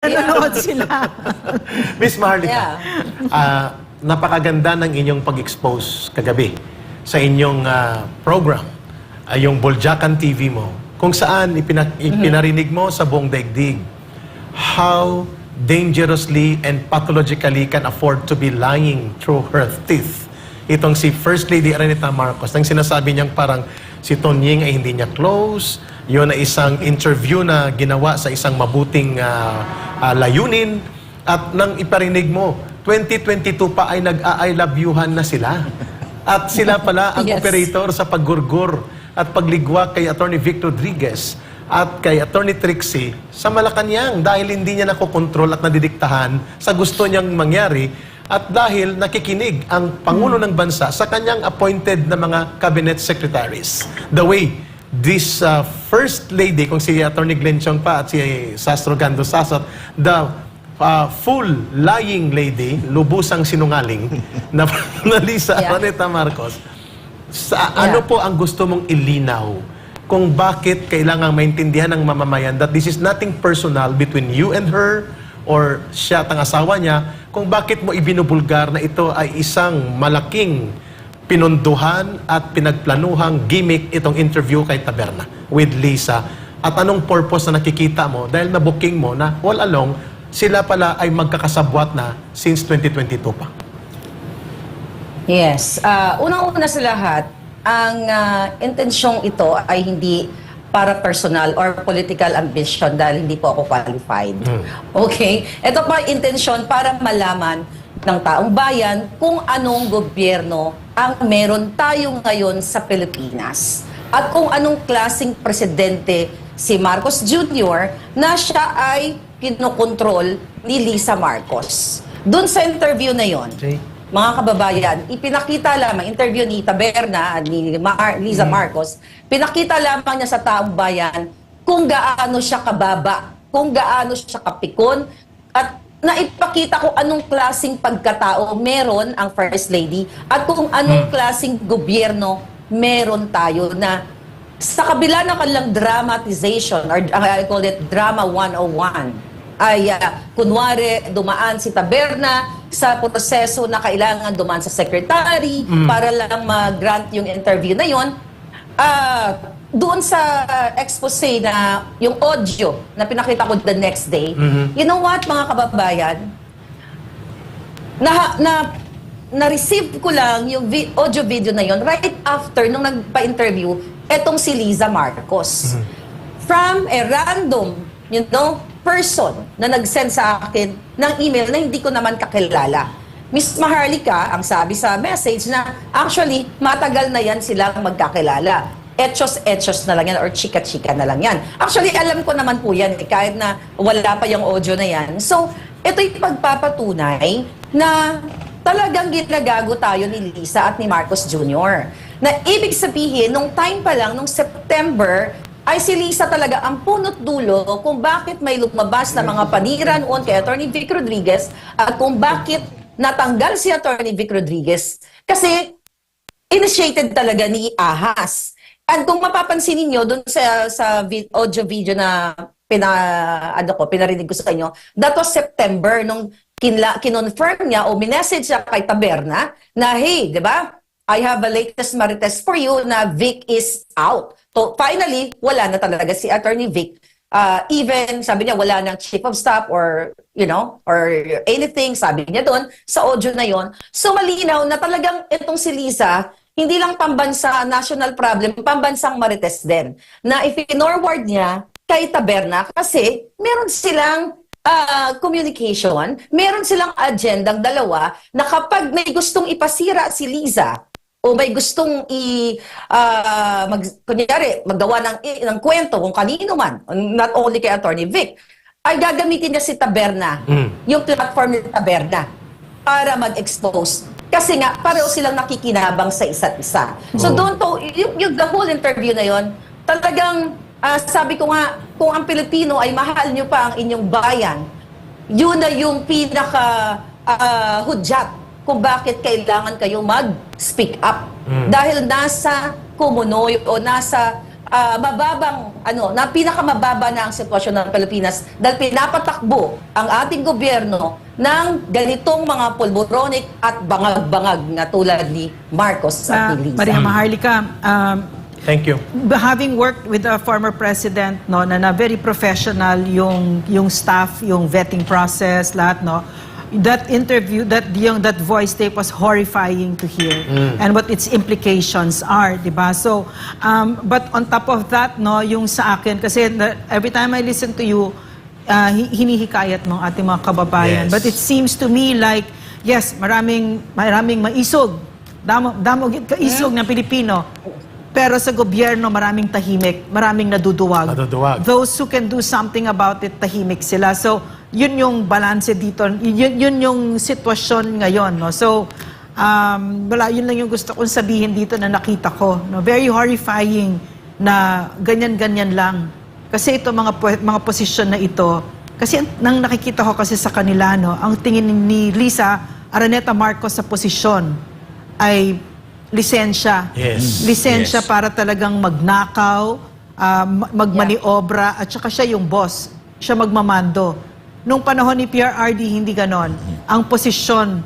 Nanonood sila. Miss Maharlika, Yeah. napakaganda ng inyong pag-expose kagabi sa inyong program, yung Boljakan TV mo, kung saan ipinarinig mo sa buong daigdig how dangerously and pathologically can afford to be lying through her teeth. Itong si First Lady Araneta Marcos, nang sinasabi niyang parang si Tonying ay hindi niya close, yun ay isang interview na ginawa sa isang mabuting layunin, at nang iparinig mo, 2022 pa ay nag-I love youhan na sila. At sila pala ang Yes. operator sa paggurgur at pagligwa kay Attorney Vic Rodriguez at kay Attorney Trixie sa Malacanang dahil hindi niya nakokontrol at nadidiktahan sa gusto niyang mangyari, at dahil nakikinig ang Pangulo ng Bansa sa kanyang appointed na mga cabinet secretaries. The way this First Lady, kung si Attorney Glenn Chong pa at si Sastro Gando Sasot, the full lying lady, lubusang sinungaling na Lisa Araneta Marcos, ano po ang gusto mong ilinaw kung bakit kailangang maintindihan ng mamamayan that this is nothing personal between you and her or siya at ang asawa niya, kung bakit mo ibinubulgar na ito ay isang malaking pinunduhan at pinagplanuhang gimmick itong interview kay Taberna with Lisa, at anong purpose na nakikita mo dahil na-booking mo na all along sila pala ay magkakasabwat na since 2022 pa? Yes. Unang-una sa lahat, ang intensyong ito ay hindi para personal or political ambition dahil hindi po ako qualified. Okay? Ito pa intensyon para malaman ng taong bayan kung anong gobyerno ang meron tayo ngayon sa Pilipinas. At kung anong klaseng presidente si Marcos Jr. na siya ay kinokontrol ni Lisa Marcos. Doon sa interview na yon, mga kababayan, ipinakita lamang, interview ni Taberna, ni Liza Marcos, pinakita lamang niya sa taong bayan kung gaano siya kababa, kung gaano siya kapikon, at naipakita kung anong klaseng pagkatao meron ang First Lady at kung anong klaseng gobyerno meron tayo na sa kabila ng kanilang dramatization, or I call it Drama 101, ay kunwari dumaan si Taberna sa proseso na kailangan dumaan sa secretary para lang mag-grant yung interview na yon. Doon sa expose na yung audio na pinakita ko the next day, you know what, mga kababayan, na-receive ko lang yung audio video na yon right after nung nagpa-interview etong si Liza Marcos. From a random, person na nag-send sa akin ng email na hindi ko naman kakilala. Miss Maharlika, ang sabi sa message na actually matagal na yan silang magkakilala. Etchos na lang yan or chika-chika na lang yan. Actually, alam ko naman po yan kahit na wala pa yung audio na yan. So, ito'y pagpapatunay na talagang ginagago tayo ni Lisa at ni Marcos Jr. Na ibig sabihin, nung time pa lang, nung September, ay si Lisa talaga ang punot dulo kung bakit may lumabas na mga panira noon kay Attorney Vic Rodriguez at kung bakit natanggal si Attorney Vic Rodriguez. Kasi initiated talaga ni Ahas. At kung mapapansin niyo doon sa audio video na pinarinig ko sa inyo, that was September nung kinonfirm niya o minessage siya kay Taberna na, hey, di ba? I have a latest marites for you na Vic is out. So finally, wala na talaga si Attorney Vic. Even, sabi niya, wala nang chief of staff or, or anything, sabi niya doon, sa audio na yon. So malinaw na talagang itong si Lisa, hindi lang pambansa national problem, pambansang marites din. Na if-norward niya kay Taberna kasi meron silang communication, meron silang agendang dalawa na kapag may gustong ipasira si Lisa, o may gustong kunyari, maggawa ng kwento kung kanino man, not only kay Attorney Vic, ay gagamitin niya si Taberna, yung platform ni Taberna, para mag-expose. Kasi nga, pareho silang nakikinabang sa isa't isa. So doon to, yung the whole interview na yon, talagang, sabi ko nga, kung ang Pilipino ay mahal niyo pa ang inyong bayan, yun na yung pinaka-hudyat kung bakit kailangan kayo mag-speak up. Dahil nasa kumunoy o nasa mababang, na pinakamababa na ang sitwasyon ng Pilipinas dahil pinapatakbo ang ating gobyerno ng ganitong mga pulburonic at bangag-bangag na tulad ni Marcos at ni Liza. Maria Maharlika, Thank you. having worked with the former president, no, na very professional yung staff, yung vetting process, lahat, no. That interview, that voice tape was horrifying to hear, and what its implications are, di ba? So, but on top of that, no, yung sa akin, kasi every time I listen to you, hinihikayat mo ang ating mga kababayan. Yes. But it seems to me like, yes, maraming maisog, damog kaisog ng Pilipino. Pero sa gobyerno, maraming tahimik, maraming naduduwag. Naduduwag. Those who can do something about it, tahimik sila. So, yun yung balance dito. Yun yung sitwasyon ngayon. No? So, yun lang yung gusto kong sabihin dito na nakita ko. No? Very horrifying na ganyan-ganyan lang. Kasi ito, mga posisyon na ito, kasi nang nakikita ko kasi sa kanila, no, ang tingin ni Liza Araneta Marcos sa posisyon ay lisensya. Yes. Lisensya Yes. para talagang magnakaw, magmaniobra, at saka siya yung boss. Siya magmamando. Nung panahon ni PRRD, hindi ganon. Ang posisyon,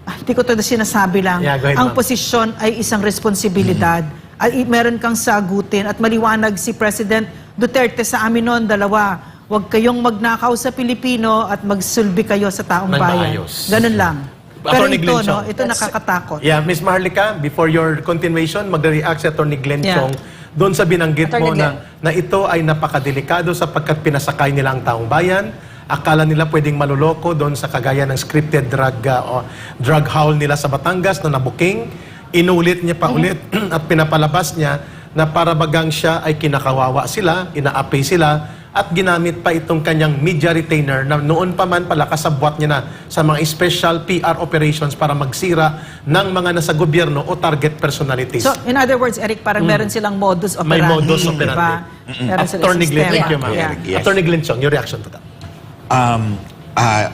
hindi ko ito sinasabi lang, Yeah, go ahead, ang ma'am. posisyon ay isang responsibilidad. At meron kang sagutin. At maliwanag si President Duterte sa amin noon, dalawa, huwag kayong magnakaw sa Pilipino at magsulbi kayo sa taong Nang bayan. maayos. Ganun lang. Pero Attorney ito, Glenn no, Chong. ito nakakatakot. Yeah, Ms. Maharlika, before your continuation, magre-react si Atty. Glenn Yeah. Chong doon sa binanggit mo Attorney na ito ay napakadelikado sapagkat pinasakay nila ang taong bayan. Akala nila pwedeng maluloko doon sa kagaya ng scripted drug haul nila sa Batangas na nabuking. Inulit niya pa ulit at pinapalabas niya na para bagang siya ay kinakawawa sila, inaapi sila, at ginamit pa itong kanyang media retainer na noon pa man pala kasabwat niya na sa mga special PR operations para magsira ng mga nasa gobyerno o target personalities. So, in other words, Eric, parang meron silang modus operandi. May modus di operandi. ba? Meron silang Attorney Glenn, sistema. thank you, ma'am. Yeah. Yes. Attorney Glenn Chong, your reaction to that?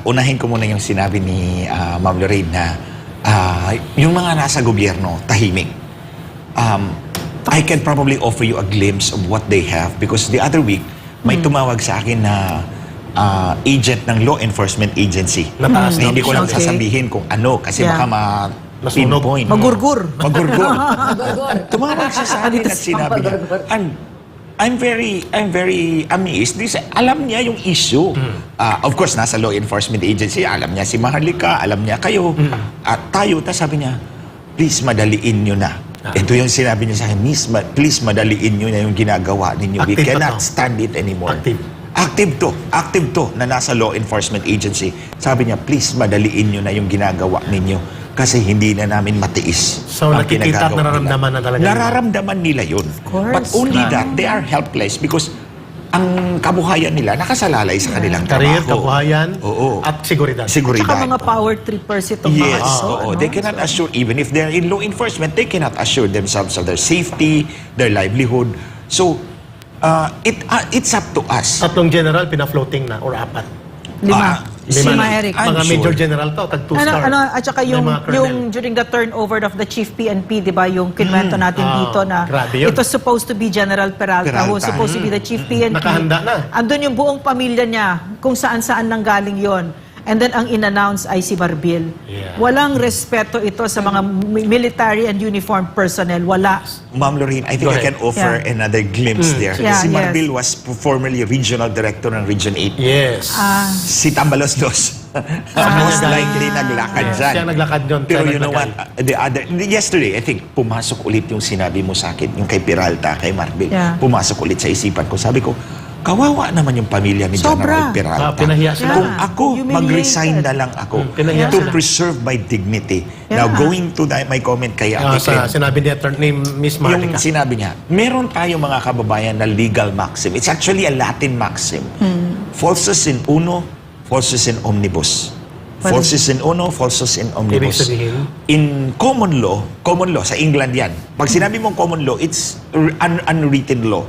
Unahin ko muna yung sinabi ni Ma'am Lorraine na yung mga nasa gobyerno, tahimik. I can probably offer you a glimpse of what they have because the other week, may tumawag sa akin na agent ng law enforcement agency. Nataas na Na hindi ko lang Okay. sasabihin kung ano kasi Yeah. baka Masunog. pinpoint. Magurgur. Magurgur. Gorgor. Tumawag siya sa akin at sinabi niya, I'm very amazed. This, alam niya yung issue. Of course, nasa law enforcement agency, alam niya si Maharlika, alam niya kayo. At tayo, tapos sabi niya, please madaliin nyo na. Ito yung sinabi niya sa akin, please madaliin nyo na yung ginagawa ninyo. We Active cannot to. stand it anymore. Active. Active to na nasa law enforcement agency. Sabi niya, please madaliin nyo na yung ginagawa ninyo kasi hindi na namin matiis. So, ang nakikita at ginagawa nararamdaman nila. na talaga nila. Nararamdaman nila yun. course. But only that, they are helpless because ang kabuhayan nila nakasalalay sa kanilang Career, trabaho. kabuhayan, Oo. at seguridad. Seguridad. Tsaka mga power trippers itong mga Yes, ito. oo. ano? They cannot assure, even if they're in law enforcement, they cannot assure themselves of their safety, their livelihood. So, it's up to us. Tatlong general, pina-floating na, or apat. Lima. Lima Lima, na. Eric. I'm Mga sure. major general to, tag 2-star. At saka May yung, mga colonel. yung during the turnover of the chief PNP, di ba, yung kinwento natin dito na grabe yun. it was supposed to be General Peralta, who was Peralta. supposed to be the chief PNP. Nakahanda na. Andun yung buong pamilya niya, kung saan-saan nang galing yon. And then ang in-announce ay si Barbil. Yeah. Walang respeto ito sa mga military and uniformed personnel. Wala. Ma'am Lorraine, I think Go I ahead. can offer Yeah. another glimpse there. Yeah, Si yes. Marbil was formerly regional director ng Region 8. Yes. Si Tambalostos. Most likely naglakad Yes, dyan. siya naglakad dyan, Pero kaya you know what? Yesterday, I think, pumasok ulit yung sinabi mo sa akin, yung kay Peralta, kay Marbil. Yeah. Pumasok ulit sa isipan ko. Sabi ko, kawawa naman yung pamilya ni Sobra. General Peralta. Pinahiya sila. Kung ako, Humiliated. mag-resign na lang ako pinahiya to sila. preserve my dignity. Yeah. Now, going to my comment kay Ate Sa Ken, sinabi ni Miss yung Marlica. sinabi niya, meron tayong mga kababayan na legal maxim. It's actually a Latin maxim. Falsus in uno, falsus in omnibus. Falsus in uno, falsus in Ibig omnibus. sabihin? In common law, sa England yan. Pag sinabi mong common law, it's unwritten law.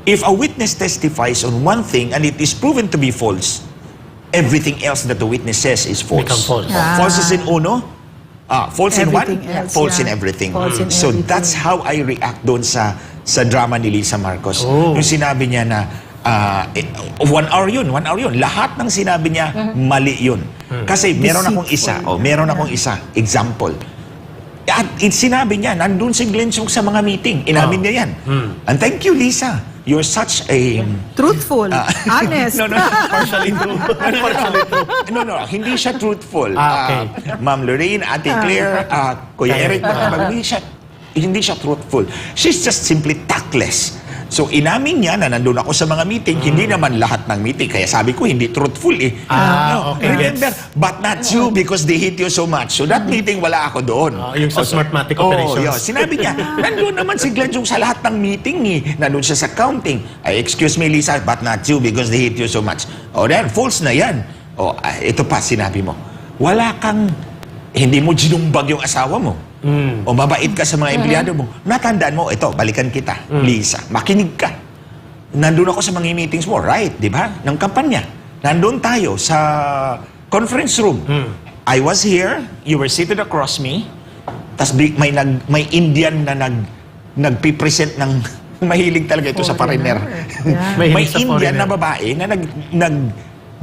If a witness testifies on one thing and it is proven to be false, everything else that the witness says is false. Become false. Ah. Falsus in uno, false in what? Everything else, False in yeah. everything. False in So everything. that's how I react doon sa sa drama ni Lisa Marcos. Oh. Yung sinabi niya na 1 hour yun. Lahat ng sinabi niya, mali yun. Kasi meron akong isa, example. At sinabi niya, nandun si Glenn Chung sa mga meeting. Inamin niya yan. And thank you, Lisa. You're such a... Truthful, honest. No. Partially true. Partially true. No, hindi siya truthful. Okay. Ma'am Lorraine, Ate Claire, Kuya Eric, hindi siya truthful. She's just simply tactless. So, inamin niya na nandun ako sa mga meeting, hindi naman lahat ng meeting. Kaya sabi ko, hindi truthful eh. Okay, Remember, but not you because they hate you so much. So, that meeting, wala ako doon. Yung sa Smartmatic Operations. Yun. Sinabi niya, nandun naman si Glenn Chung sa lahat ng meeting eh. Nandun siya sa counting. Ay, excuse me, Lisa, but not you because they hate you so much. O, then, false na yan. O, ito pa, sinabi mo. Wala kang, hindi mo ginumbag yung asawa mo. O mabait ka sa mga empleyado mo. Natandaan mo, ito, balikan kita, Lisa. Makinig ka. Nandun ako sa mga meetings mo, right, di ba? Ng kampanya. Nandun tayo sa conference room. I was here, you were seated across me, tas may Indian na nagpipresent ng mahilig talaga ito sa foreigner. Yeah. May Mahilig sa Indian foreigner. na babae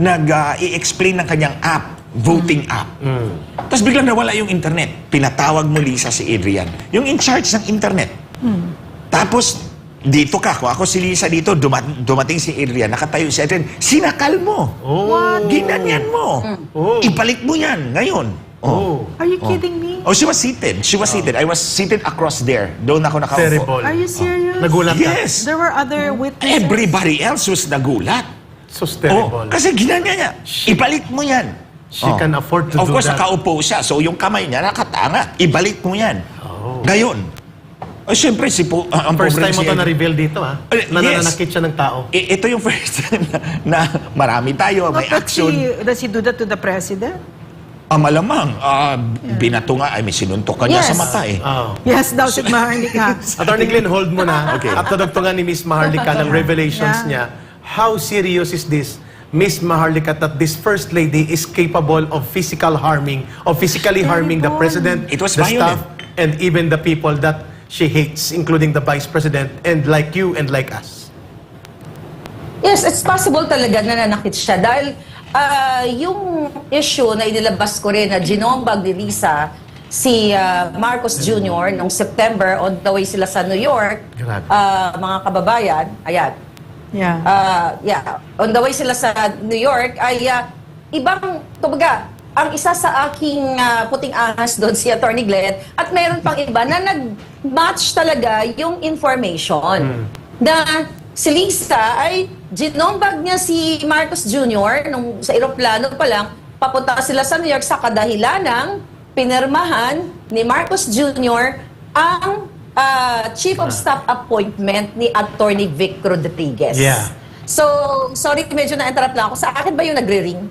na i-explain ng kanyang app, voting app. Tapos biglang nawala yung internet. Pinatawag mo, Lisa, si Adrian. Yung in charge ng internet. Tapos, dito ka. Kung ako si Lisa dito, dumating si Adrian, nakatayo si Adrian, sinakal mo. Ginanyan mo. Ibalik mo yan ngayon. Are you kidding me? Oh, she was seated. I was seated across there. Doon ako nakaupo. Terrible. Are you serious? Nagulat ka. Yes. There were other witnesses. Everybody else was nagulat. So terrible. Kasi ginanya niya. Ibalik mo yan. She can afford to Of do course, that. nakaupo siya. So, yung kamay niya nakatanga. Ibalik mo yan. Ngayon. Siyempre, ang First pobre time mo si to Adrian. na-reveal dito, ha? Yes. Nananakit siya ng tao. Ito yung first time na marami tayo, may But action. does he do that to the president? Malamang, binato nga, ay may sinuntok ka niya Yes. sa mata eh. Yes, daw si Maharlika. Attorney Glenn, hold mo na. Okay. At nadugtungan ni Miss Maharlika ng revelations Yeah. niya. How serious is this, Miss Maharlika, that this First Lady is capable of physically harming the President, It was the violent. staff, and even the people that she hates, including the Vice President, and like you and like us? Yes, it's possible talaga na nanakit siya dahil yung issue na inilabas ko rin na ginombag ni Lisa si Marcos Jr. noong September on the way sila sa New York, Grabe. mga kababayan, ayan, Yeah. on the way sila sa New York ay ibang, kumbaga, ang isa sa aking puting ahas doon si Attorney Glenn at meron pang iba na nag-match talaga yung information na si Lisa ay ginombag niya si Marcos Jr. nung sa eroplano pa lang, papunta sila sa New York sa kadahilanang pinirmahan ni Marcos Jr. ang Chief of Staff appointment ni Attorney Vic Rodriguez. Yeah. So, sorry, medyo na-interrupt lang ako. Sa akin ba yung nagre-ring?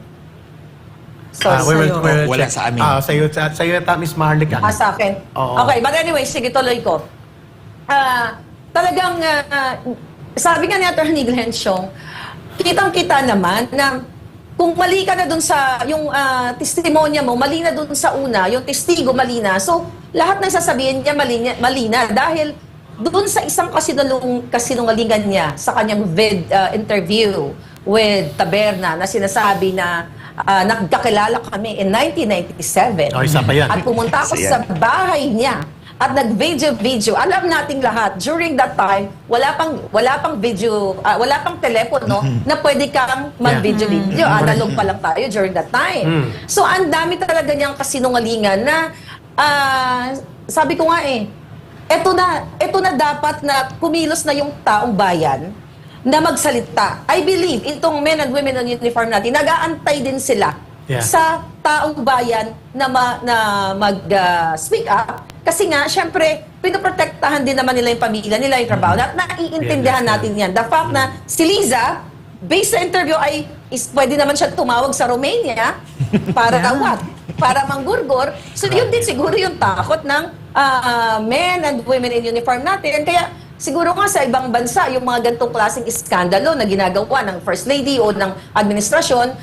Sorry. Wala sa amin. Sa'yo, Miss Maharlika. Sa akin? Oo. Okay, but anyway, sige, tuloy ko. Talagang, sabi nga ni Attorney Glenn Chung, kitang-kita naman na kung mali ka na dun sa, yung testimonya mo, mali na dun sa una, yung testigo mali na. So, lahat ng sasabihin niya mali na dahil dun sa isang kasinungalingan niya sa kanyang interview with Taberna na sinasabi na nagkakilala kami in 1997. Oh, isa pa yan. At pumunta ako Isa sa bahay niya at nag-video. Alam nating lahat, during that time, wala pang video, wala pang telepono na pwede kang mag-video. Analog pa lang tayo during that time. So, ang dami talaga niyang kasinungalingan na, sabi ko nga eto na dapat na kumilos na yung taong bayan na magsalita. I believe, itong men and women in uniform natin, nag-aantay din sila sa taong bayan na mag-speak up. Kasi nga, syempre, pinoprotektahan din naman nila yung pamilya nila, yung trabaho. At naiintindihan natin yan. The fact na si Liza, based sa interview, pwede naman siya tumawag sa Romania para what? Para manggurgor. So, yun din siguro yung takot ng men and women in uniform natin. Kaya, siguro nga sa ibang bansa, yung mga gantong klaseng iskandalo na ginagawa ng First Lady o ng administrasyon,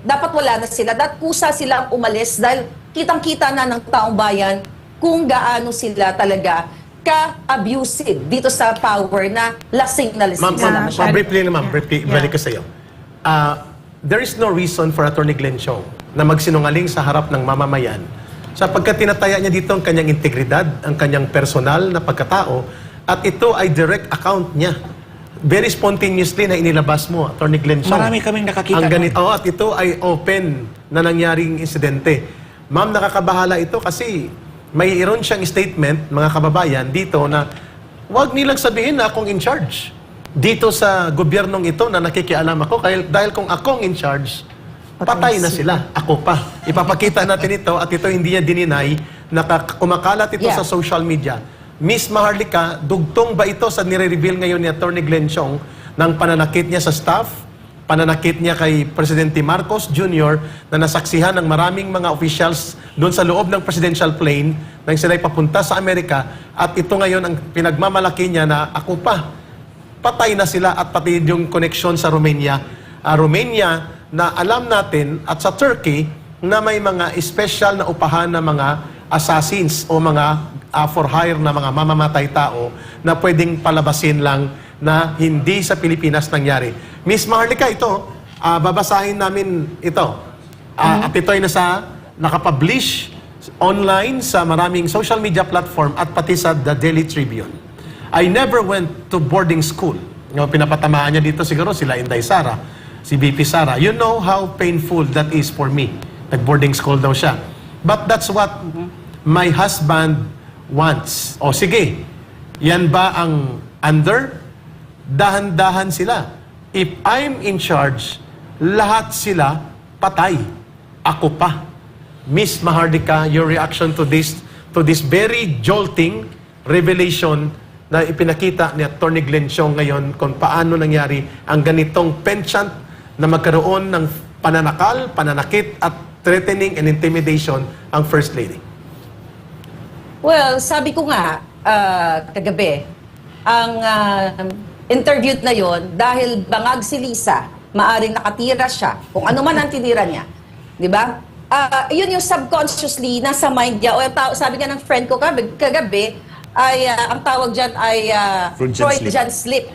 dapat wala na sila. Dapat kusa silang umalis dahil kitang-kita na ng taong bayan kung gaano sila talaga ka-abusive dito sa power na lasing na lasing Ma'am, sila masyado. briefly naman, briefly, ibalik ko sa iyo. There is no reason for Attorney Glenn Chong na magsinungaling sa harap ng mamamayan sapagkat tinataya niya dito ang kanyang integridad, ang kanyang personal na pagkatao, at ito ay direct account niya. Very spontaneously na inilabas mo, Attorney Glenn Chong. Marami kaming nakakita Ang nun. ganito, at ito ay open na nangyaring insidente. Ma'am, nakakabahala ito kasi may iron siyang statement, mga kababayan, dito na huwag nilang sabihin na akong in charge dito sa gobyernong ito na nakikialam ako dahil kung akong in charge, patay na sila. Ako pa. Ipapakita natin ito at ito hindi niya dininay na kumakalat ito Yeah. sa social media. Miss Maharlika, dugtong ba ito sa nire-reveal ngayon ni Attorney Glenn Chong ng pananakit niya sa staff, pananakit niya kay Presidente Marcos Jr. na nasaksihan ng maraming mga officials doon sa loob ng presidential plane nang sila'y papunta sa Amerika, at ito ngayon ang pinagmamalaki niya na ako pa. Patay na sila, at pati yung connection sa Romania. Romania na alam natin, at sa Turkey na may mga special na upahan na mga assassins o mga for hire na mga mamamatay tao na pwedeng palabasin lang na hindi sa Pilipinas nangyari. Miss Maharlika, ito, babasahin namin ito. At ito ay nakapublish online sa maraming social media platform at pati sa The Daily Tribune. I never went to boarding school. Yung pinapatamaan niya dito siguro sila Inday Sara, si BP Sara. You know how painful that is for me. Nag-boarding school daw siya. But that's what my husband wants. O sige, yan ba ang under? Dahan-dahan sila. If I'm in charge, lahat sila patay. Ako pa. Miss Maharlika, your reaction to this very jolting revelation na ipinakita ni Attorney Glenn Chong ngayon kung paano nangyari ang ganitong penchant na magkaroon ng pananakal, pananakit at threatening and intimidation ang First Lady. Well, sabi ko nga kagabi, ang interview na yon, dahil bangag si Lisa, maaring nakatira siya, kung ano man ang tinira niya. Di ba? Yun yung subconsciously nasa mind niya. O sabi nga ng friend ko kagabi, ay ang tawag dyan ay Freudian slip.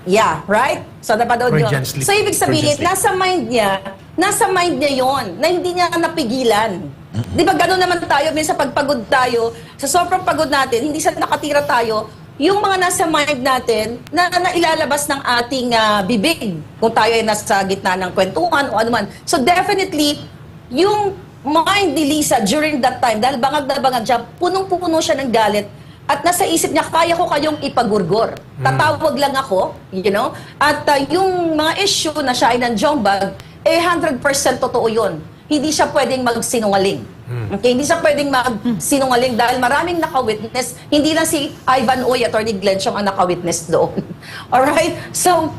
Yeah, right? So, napanood nyo. Freudian slip. So, ibig sabihin, Freudian nasa mind niya yon na hindi niya napigilan. Di ba gano'n naman tayo, minsan pagpagod tayo, sa sobrang pagod natin, hindi sa nakatira tayo, yung mga nasa mind natin na ilalabas ng ating bibig kung tayo ay nasa gitna ng kwentuhan o anuman. So definitely, yung mind ni Lisa during that time, dahil bangag na bangag siya, punong-puno siya ng galit, at nasa isip niya, kaya ko kayong ipagurgor. Tatawag lang ako, you know? At yung mga issue na siya ay nandiyombag, 100% totoo yun. Hindi siya pwedeng magsinungaling. Okay? Hindi siya pwedeng magsinungaling dahil maraming nakawitness. Hindi lang si Ivan Oy, Attorney Glenn Chong ang nakawitness doon. Alright? So,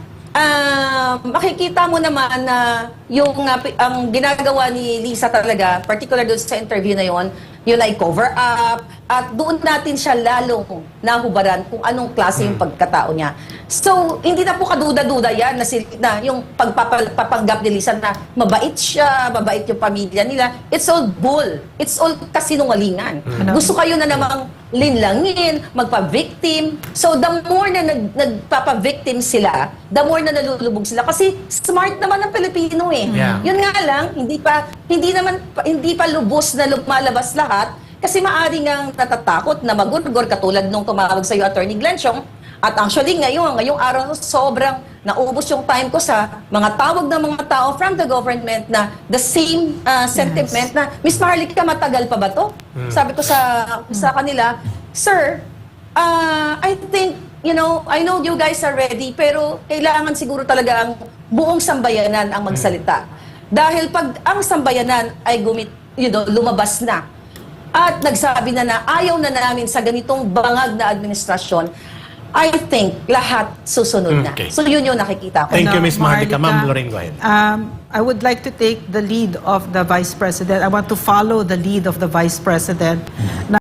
makikita mo naman na yung ang ginagawa ni Lisa talaga, particular doon sa interview na yon, yun ay cover up, at doon natin siya lalong nahubaran kung anong klase yung pagkatao niya. So, hindi na po kaduda-duda yan na yung pagpapanggap ni Lisa na mabait siya, mabait yung pamilya nila. It's all bull. It's all kasinungalingan. Gusto kayo na namang linlangin, magpa-victim. So, the more na nagpapa-victim sila, the more na nalulubog sila. Kasi smart naman ang Pilipino eh. Yeah. Yun nga lang, hindi pa lubos na lumalabas lahat. Kasi maaari ngang natatakot na magurgor katulad nung tumawag sa iyo, Attorney Glenn Chong. At actually ngayong araw, sobrang naubos yung time ko sa mga tawag ng mga tao from the government na the same sentiment na, Miss Maharlika, matagal pa ba to? Sabi ko sa kanila, Sir, I think, I know you guys are ready, pero kailangan siguro talaga ang buong sambayanan ang magsalita. Dahil pag ang sambayanan ay lumabas na, at nagsabi na ayaw na namin sa ganitong bangag na administrasyon, I think lahat susunod na. Okay. So yun yung nakikita ko. Thank you, Miss Maharlika. Ma'am Maharlika, Lorraine, go ahead. I would like to take the lead of the Vice President. I want to follow the lead of the Vice President.